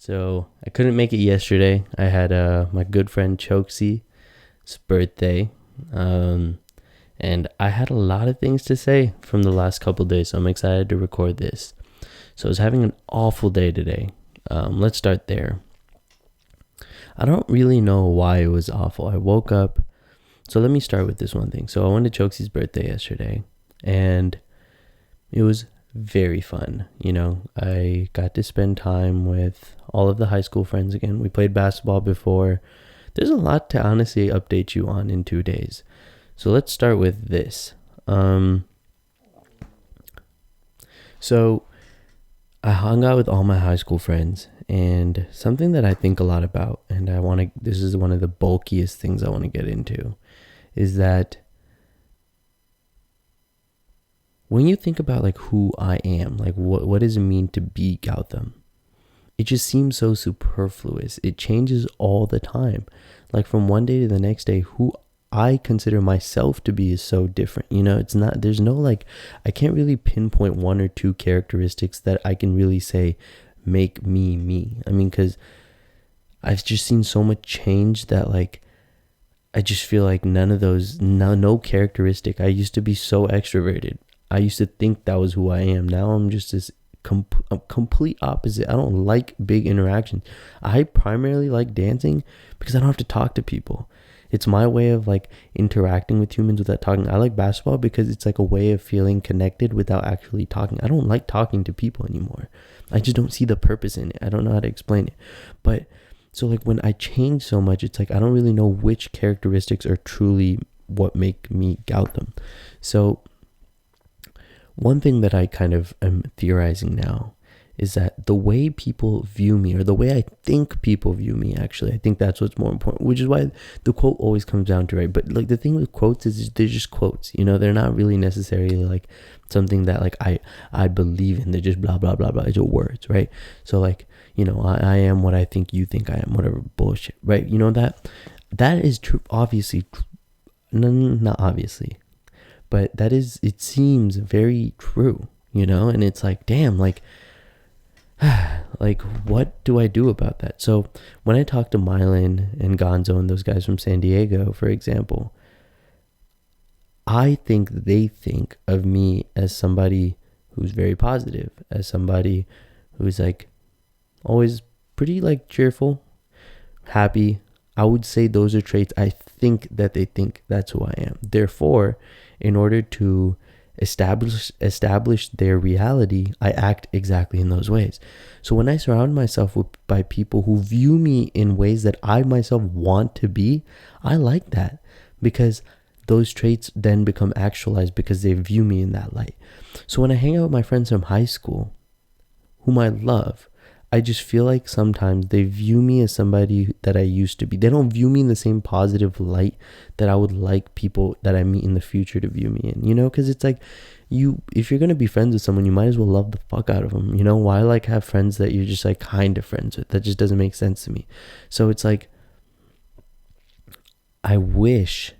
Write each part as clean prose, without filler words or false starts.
So I couldn't make it yesterday. I had my good friend Chokesy's birthday, um, and I had a lot of things to say from the last couple days. So I'm excited to record this. So I was having an awful day today. Let's start there. I don't really know why it was awful. I woke up. So let me start with this one thing. So I went to Chokesy's birthday yesterday, and it was very fun. I got to spend time with all of the high school friends again. We played basketball before. There's a lot to honestly update you on in 2 days. So let's start with this. So I hung out with all my high school friends, and something that I think a lot about, and this is one of the bulkiest things I want to get into, is that when you think about like who I am, like what does it mean to be Gautam? It just seems so superfluous. It changes all the time. Like from one day to the next day, who I consider myself to be is so different. It's not, there's no like, I can't really pinpoint one or two characteristics that I can really say make me me. I mean, because I've just seen so much change that like, I just feel like none of those, no characteristic. I used to be so extroverted. I used to think that was who I am. Now I'm just this complete opposite. I don't like big interactions. I primarily like dancing because I don't have to talk to people. It's my way of like interacting with humans without talking. I like basketball because it's like a way of feeling connected without actually talking. I don't like talking to people anymore. I just don't see the purpose in it. I don't know how to explain it. But so like when I change so much, it's like I don't really know which characteristics are truly what make me Gautam. So one thing that I kind of am theorizing now is that the way people view me, or the way I think people view me, actually, I think that's what's more important, which is why the quote always comes down to, right? But like the thing with quotes is they're just quotes, they're not really necessarily like something that like I believe in. They're just blah, blah, blah, blah. It's just words, right? So like, I am what I think you think I am, whatever bullshit, right? That is true, obviously, no, not obviously. But it seems very true, and it's like, damn, like, like, what do I do about that? So when I talk to Mylan and Gonzo and those guys from San Diego, for example, I think they think of me as somebody who's very positive, as somebody who's like always pretty like cheerful, happy. I would say those are traits I think that they think that's who I am. Therefore, in order to establish their reality, I act exactly in those ways. So when I surround myself by people who view me in ways that I myself want to be, I like that, because those traits then become actualized because they view me in that light. So when I hang out with my friends from high school, whom I love, I just feel like sometimes they view me as somebody that I used to be. They don't view me in the same positive light that I would like people that I meet in the future to view me in, because it's like if you're going to be friends with someone, you might as well love the fuck out of them. Why like have friends that you're just like kind of friends with? That just doesn't make sense to me. So it's like, I wish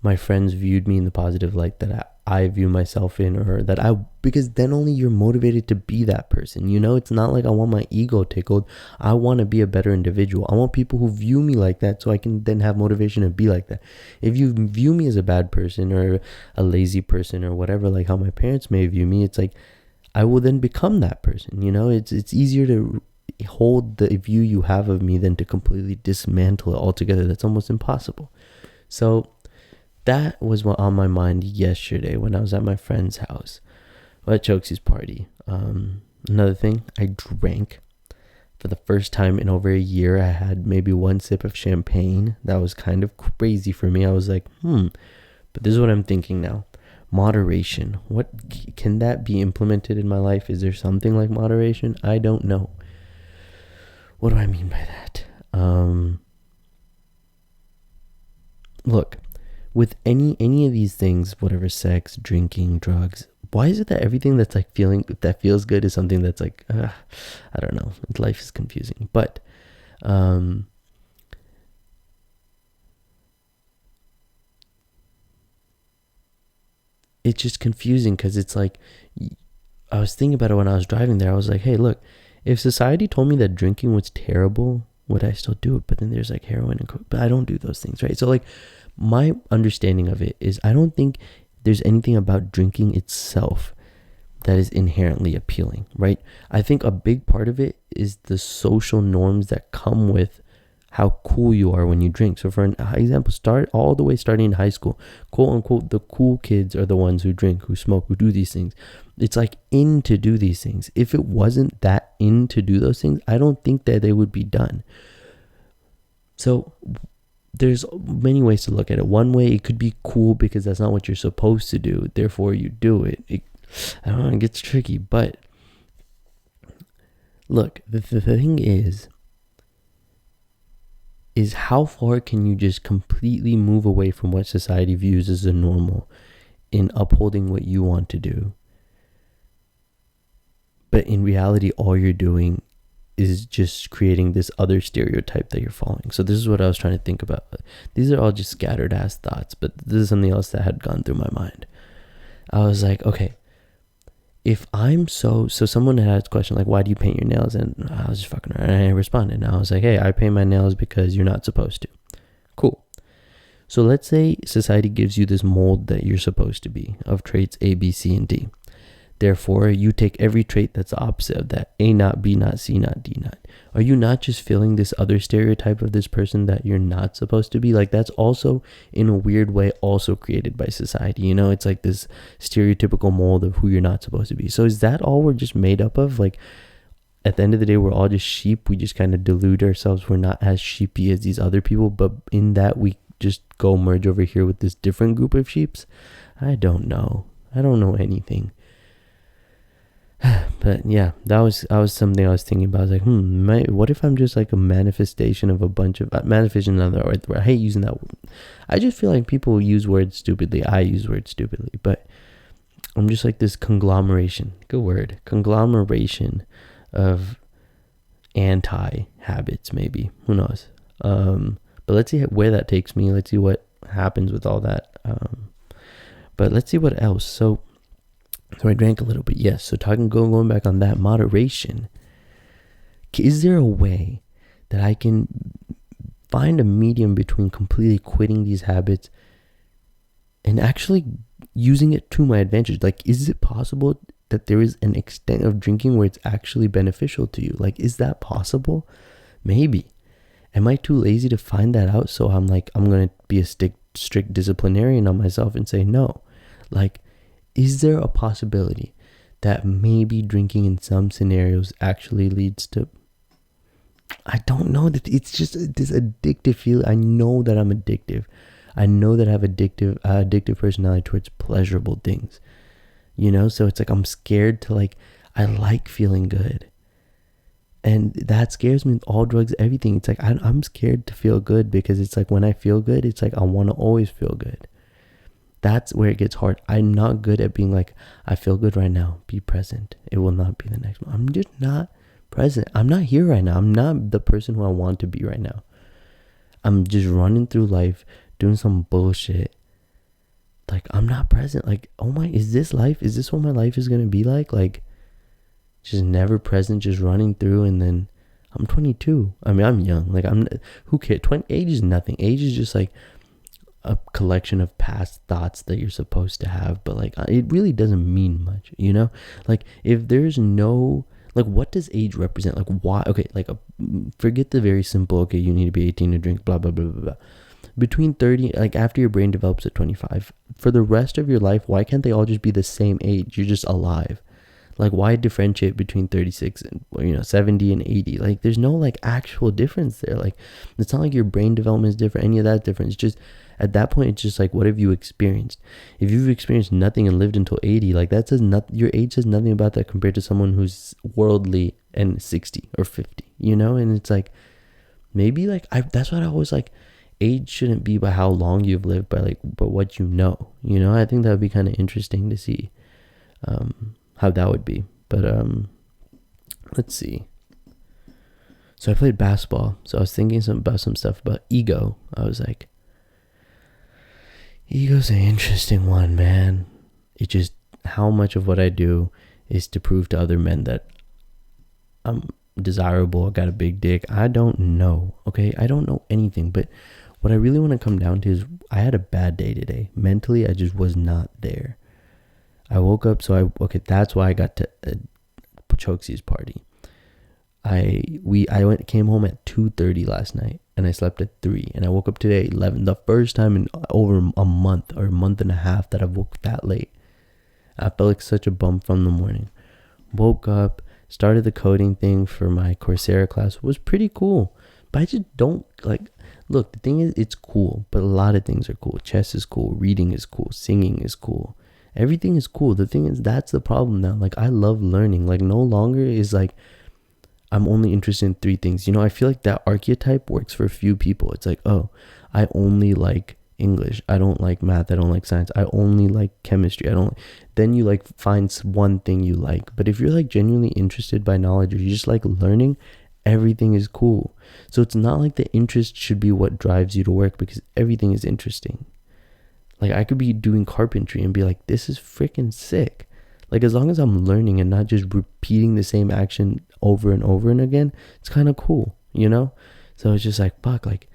my friends viewed me in the positive light that I view myself in, or because then only you're motivated to be that person. It's not like I want my ego tickled. I want to be a better individual. I want people who view me like that so I can then have motivation to be like that. If you view me as a bad person or a lazy person or whatever, like how my parents may view me, it's like I will then become that person. It's easier to hold the view you have of me than to completely dismantle it altogether. That's almost impossible. So that was what on my mind yesterday when I was at my friend's house, at Chokesy's party. Another thing, I drank for the first time in over a year. I had maybe one sip of champagne. That was kind of crazy for me. I was like, but this is what I'm thinking now. Moderation. What can that be implemented in my life? Is there something like moderation? I don't know. What do I mean by that? Look, with any of these things, whatever, sex, drinking, drugs, why is it that everything that's like that feels good is something that's like, I don't know. Life is confusing, but it's just confusing because it's like, I was thinking about it when I was driving there. I was like, hey, look, If society told me that drinking was terrible, would I still do it? But then there's like heroin and coke, but I don't do those things, right? So like my understanding of it is I don't think there's anything about drinking itself that is inherently appealing, right? I think a big part of it is the social norms that come with how cool you are when you drink. So for an example, starting in high school, quote unquote, the cool kids are the ones who drink, who smoke, who do these things. It's like in to do these things. If it wasn't that in to do those things, I don't think that they would be done. So there's many ways to look at it. One way, it could be cool because that's not what you're supposed to do, therefore you do it. I don't know, it gets tricky, but look, the thing is how far can you just completely move away from what society views as the normal in upholding what you want to do? But in reality, all you're doing is just creating this other stereotype that you're following. So this is what I was trying to think about. These are all just scattered ass thoughts, but this is something else that had gone through my mind. I was like, okay, if I'm so someone had asked a question like, why do you paint your nails? And I was just fucking around and I responded. And I was like, hey, I paint my nails because you're not supposed to. Cool. So let's say society gives you this mold that you're supposed to be of traits A, B, C, and D. Therefore, you take every trait that's the opposite of that. A not, B not, C not, D not. Are you not just feeling this other stereotype of this person that you're not supposed to be? Like that's also, in a weird way, also created by society. You know, it's like this stereotypical mold of who you're not supposed to be. So is that all we're just made up of? Like at the end of the day, we're all just sheep. We just kind of delude ourselves. We're not as sheepy as these other people. But in that, we just go merge over here with this different group of sheeps. I don't know. I don't know anything. But yeah, that was something I was thinking about. I was like, what if I'm just like a manifestation of a bunch of manifestation? Another word. I hate using that word. I just feel like people use words stupidly. I use words stupidly, but I'm just like this conglomeration. Good word, conglomeration of anti-habits. Maybe, who knows? But let's see where that takes me. Let's see what happens with all that. But let's see what else. So I drank a little bit, yes. So going back on that, moderation. Is there a way that I can find a medium between completely quitting these habits and actually using it to my advantage? Like, is it possible that there is an extent of drinking where it's actually beneficial to you? Like, is that possible? Maybe. Am I too lazy to find that out? So I'm going to be a strict disciplinarian on myself and say no. Like, is there a possibility that maybe drinking in some scenarios actually leads to, I don't know, that it's just this addictive feeling. I know that I'm addictive. I know that I have addictive personality towards pleasurable things, you know? So it's like, I'm scared to I like feeling good. And that scares me with all drugs, everything. It's like, I'm scared to feel good because it's like when I feel good, it's like I want to always feel good. That's where it gets hard. I'm not good at being like, I feel good right now. Be present. It will not be the next one. I'm just not present. I'm not here right now. I'm not the person who I want to be right now. I'm just running through life, doing some bullshit. Like, I'm not present. Like, oh my, is this life? Is this what my life is going to be like? Like, just never present, just running through. And then I'm 22. I mean, I'm young. Like, who cares? Age is nothing. Age is just like a collection of past thoughts that you're supposed to have, but like it really doesn't mean much, you know? Like if there's no, like, what does age represent? Like why? Okay, like forget the very simple, okay, you need to be 18 to drink, blah blah blah blah blah. Between 30, like after your brain develops at 25, for the rest of your life, why can't they all just be the same age? You're just alive. Like, why differentiate between 36 and 70 and 80? Like, there's no like actual difference there. Like, it's not like your brain development is different, any of that difference. It's just at that point, it's just like, what have you experienced? If you've experienced nothing and lived until 80, like that says nothing. Your age says nothing about that compared to someone who's worldly and 60 or 50, And it's like, maybe that's what I always like. Age shouldn't be by how long you've lived, but what you know. I think that would be kind of interesting to see how that would be. But let's see. So I played basketball. So I was thinking about some stuff about ego. I was like, ego's an interesting one, man. It just, how much of what I do is to prove to other men that I'm desirable, I got a big dick. I don't know. Okay, I don't know anything. But what I really want to come down to is I had a bad day today. Mentally, I just was not there. I woke up, that's why I got to Choksi's party. I came home at 2:30 last night, and I slept at 3, and I woke up today at 11. The first time in over a month or a month and a half that I've woke that late. I felt like such a bum from the morning. Woke up, started the coding thing for my Coursera class. It was pretty cool, but I just don't like. Look, the thing is, it's cool, but a lot of things are cool. Chess is cool, reading is cool, singing is cool. Everything is cool. The thing is, that's the problem now. Like, I love learning. Like, no longer is like I'm only interested in 3 things. You know, I feel like that archetype works for a few people. It's like, oh, I only like English. I don't like math. I don't like science. I only like chemistry. Then you like find one thing you like. But if you're like genuinely interested by knowledge, or you just like learning, everything is cool. So it's not like the interest should be what drives you to work, because everything is interesting. Like, I could be doing carpentry and be like, this is freaking sick. Like, as long as I'm learning and not just repeating the same action over and over and again, it's kind of cool, you know? So it's just like, fuck, like,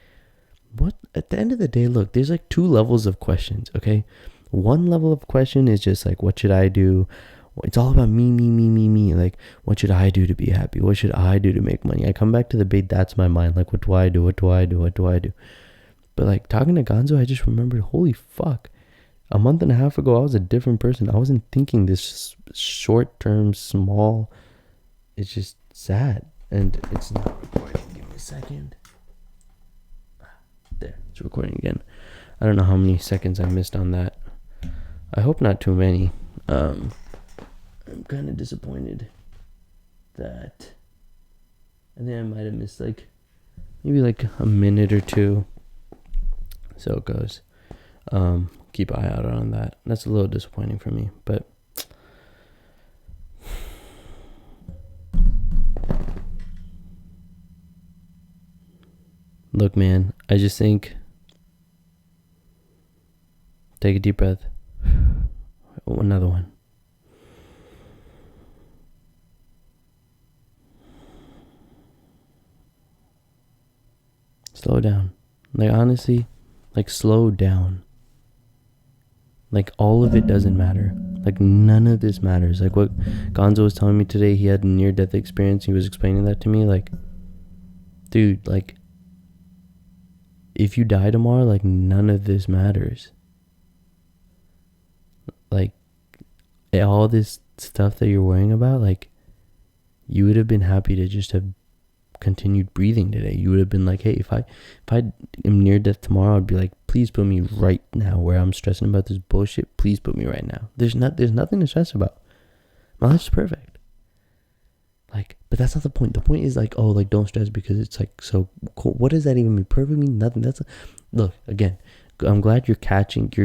what? At the end of the day, look, there's like 2 levels of questions, okay? One level of question is just like, what should I do? It's all about me. Like, what should I do to be happy? What should I do to make money? I come back to the bait, that's my mind. Like, what do I do? But like, talking to Gonzo, I just remembered, holy fuck. A month and a half ago, I was a different person. I wasn't thinking this short-term, small. It's just sad. And it's not recording. Give me a second. There, it's recording again. I don't know how many seconds I missed on that. I hope not too many. I'm kind of disappointed that I think I might have missed like maybe like a minute or 2. So it goes. Keep an eye out on that. That's a little disappointing for me, but look, man, I just think take a deep breath. Another one. Slow down. Like, honestly, like, slow down. Like, all of it doesn't matter. Like, none of this matters. Like, what Gonzo was telling me today, he had a near-death experience. He was explaining that to me. Like, dude, like, if you die tomorrow, like, none of this matters. Like, all this stuff that you're worrying about, like, you would have been happy to just have continued breathing today. You would have been like, hey, if I am near death tomorrow, I'd be like, please put me right now where I'm stressing about this bullshit. Please put me right now. There's nothing to stress about. My life's perfect. Like, but that's not the point. The point is like, oh, like, don't stress because it's like so cool. What does that even mean? Perfect mean nothing. Look, again, I'm glad you're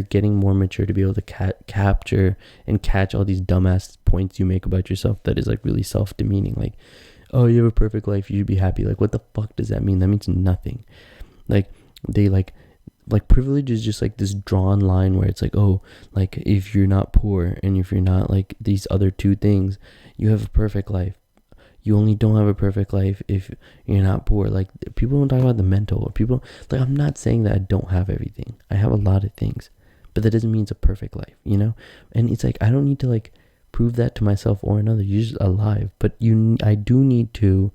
getting more mature to be able to capture and catch all these dumbass points you make about yourself that is like really self-demeaning. Like, oh, you have a perfect life, you should be happy. Like, what the fuck does that mean? That means nothing. Like, they like privilege is just like this drawn line where it's like, oh, like, if you're not poor and if you're not like these other 2 things, you have a perfect life. You only don't have a perfect life if you're not poor. Like, people don't talk about the mental, or people, like, I'm not saying that I don't have everything. I have a lot of things, but that doesn't mean it's a perfect life, you know? And it's like, I don't need to like prove that to myself or another. You're just alive. But I do need to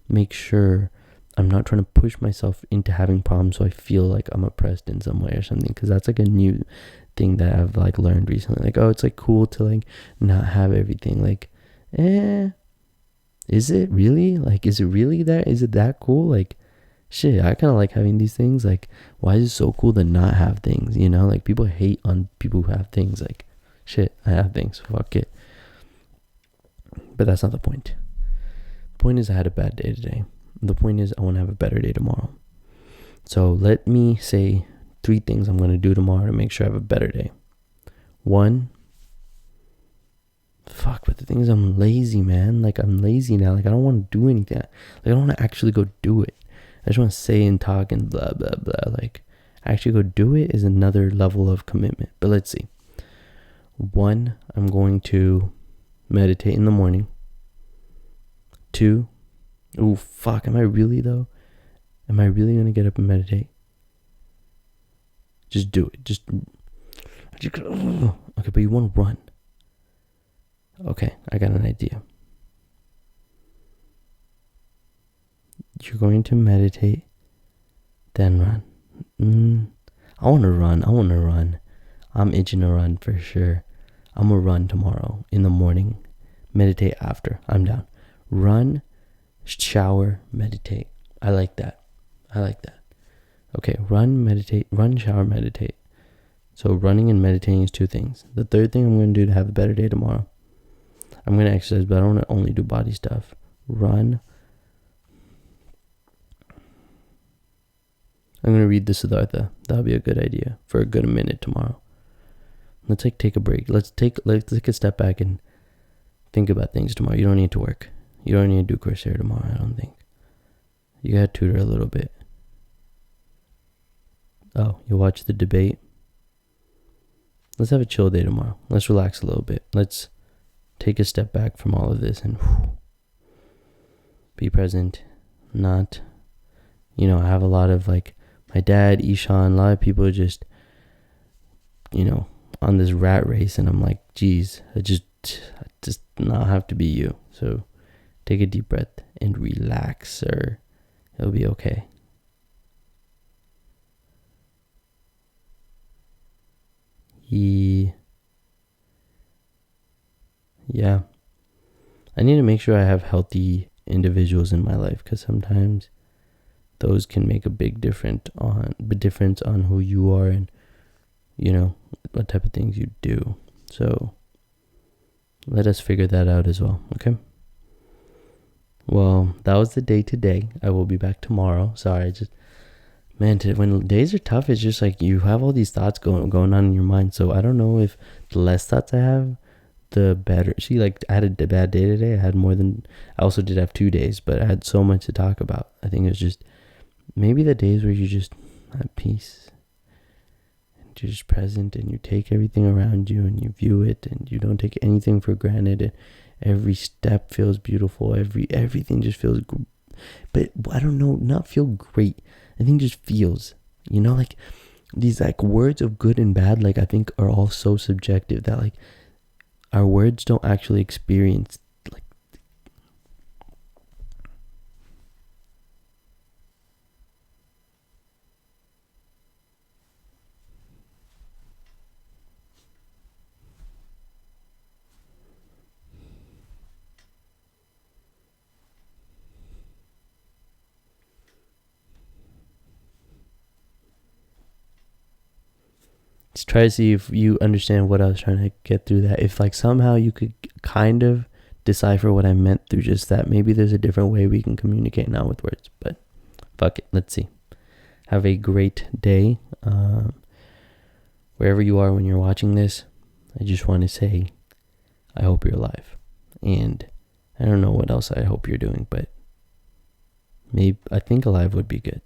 make sure I'm not trying to push myself into having problems so I feel like I'm oppressed in some way or something, because that's like a new thing that I've like learned recently. Like, oh, it's like cool to like not have everything. Like, is it really? Like, is it really that? Is it that cool? Like, shit, I kind of like having these things. Like, why is it so cool to not have things, you know? Like, people hate on people who have things. Like, shit, I have things, fuck it. But that's not the point. The point is I had a bad day today. The point is I want to have a better day tomorrow. So let me say 3 things I'm going to do tomorrow to make sure I have a better day. 1, but the thing is, I'm lazy, man. Like, I'm lazy now. Like, I don't want to do anything. Like, I don't want to actually go do it. I just want to say and talk and blah, blah, blah. Like, actually go do it is another level of commitment. But let's see. 1, I'm going to meditate in the morning. 2, Oh, fuck. Am I really, though? Am I really going to get up and meditate? Just do it. Okay, but you want to run. Okay, I got an idea. You're going to meditate, then run. I want to run. I'm itching to run for sure. I'm going to run tomorrow in the morning. Meditate after. I'm down. Run, shower, meditate. I like that. Okay, run, shower, meditate. So running and meditating is 2 things. The third thing I'm going to do to have a better day tomorrow, I'm going to exercise, but I don't want to only do body stuff. Run. I'm going to read the Siddhartha. That'll be a good idea for a good minute tomorrow. Let's take a break. Let's take a step back and think about things tomorrow. You don't need to work. You don't need to do Coursera tomorrow, I don't think. You got to tutor a little bit. Oh, you watch the debate? Let's have a chill day tomorrow. Let's relax a little bit. Let's take a step back from all of this and be present. Not, I have a lot of my dad, Ishan, a lot of people are just, on this rat race, and I'm like, geez, I just not have to be you. So take a deep breath and relax, or it'll be okay. Yeah. I need to make sure I have healthy individuals in my life, because sometimes those can make a big difference on who you are and what type of things you do. So let us figure that out as well. Okay. Well, that was the day today. I will be back tomorrow. Sorry, when days are tough, it's just you have all these thoughts going on in your mind. So I don't know if the less thoughts I have, the better. See, I had a bad day today. I also did have 2 days, but I had so much to talk about. I think it was just maybe the days where you just have peace and you're just present and you take everything around you and you view it and you don't take anything for granted, and every step feels beautiful. Everything just feels but I don't know, not feel great. I think just feels, these words of good and bad, I think are all so subjective that our words don't actually experience Just try to see if you understand what I was trying to get through that. If somehow you could kind of decipher what I meant through just that, maybe there's a different way we can communicate now with words. But fuck it, let's see. Have a great day. Wherever you are when you're watching this, I just want to say I hope you're alive. And I don't know what else I hope you're doing, but I think alive would be good.